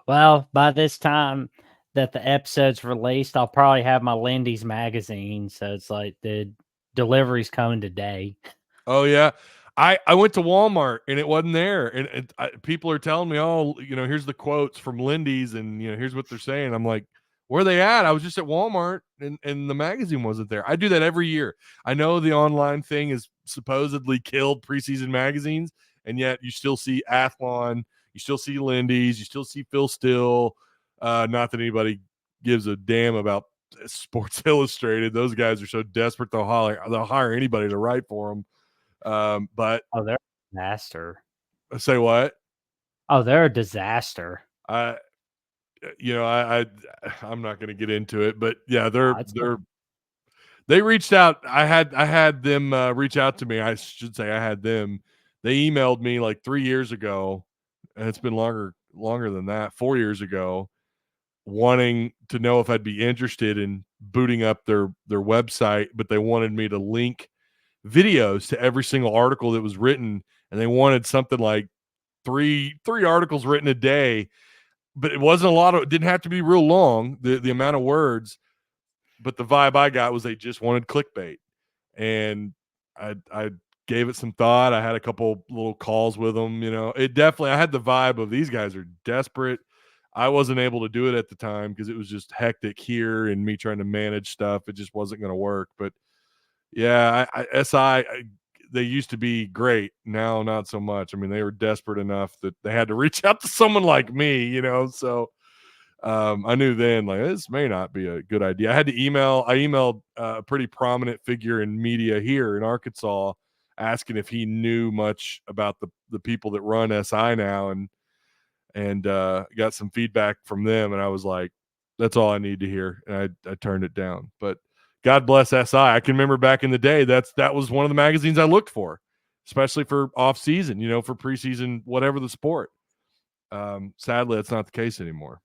Well, by this time that the episode's released, I'll probably have my Lindy's magazine, so it's like the delivery's coming today. Oh yeah, I went to Walmart and it wasn't there, and people are telling me, oh, here's the quotes from Lindy's, and here's what they're saying. I'm like, where are they at? I was just at Walmart, and the magazine wasn't there. I do that every year. I know the online thing is supposedly killed preseason magazines, and yet you still see Athlon, you still see Lindy's, you still see Phil Still. Not that anybody gives a damn about Sports Illustrated. Those guys are so desperate they'll hire anybody to write for them. But Oh, they're a disaster. say what? Oh, they're a disaster. I, I'm not going to get into it, but yeah, It's they reached out. I had them reach out to me. I should say I had them. They emailed me like 3 years ago, and it's been longer than that. 4 years ago, wanting to know if I'd be interested in booting up their website, but they wanted me to link videos to every single article that was written, and they wanted something like three articles written a day, but it wasn't a lot of. It didn't have to be real long. The amount of words, but the vibe I got was they just wanted clickbait, and I gave it some thought. I had a couple little calls with them. It definitely. I had the vibe of these guys are desperate. I wasn't able to do it at the time because it was just hectic here and me trying to manage stuff. It just wasn't going to work. But yeah, SI, they used to be great. Now, not so much. I mean, they were desperate enough that they had to reach out to someone like me, So I knew then, like, this may not be a good idea. I emailed a pretty prominent figure in media here in Arkansas, asking if he knew much about the people that run SI now, and got some feedback from them, and I was like, that's all I need to hear, and I turned it down. But God bless SI. I can remember back in the day that was one of the magazines I looked for, especially for off season, for preseason, whatever the sport. Sadly, that's not the case anymore.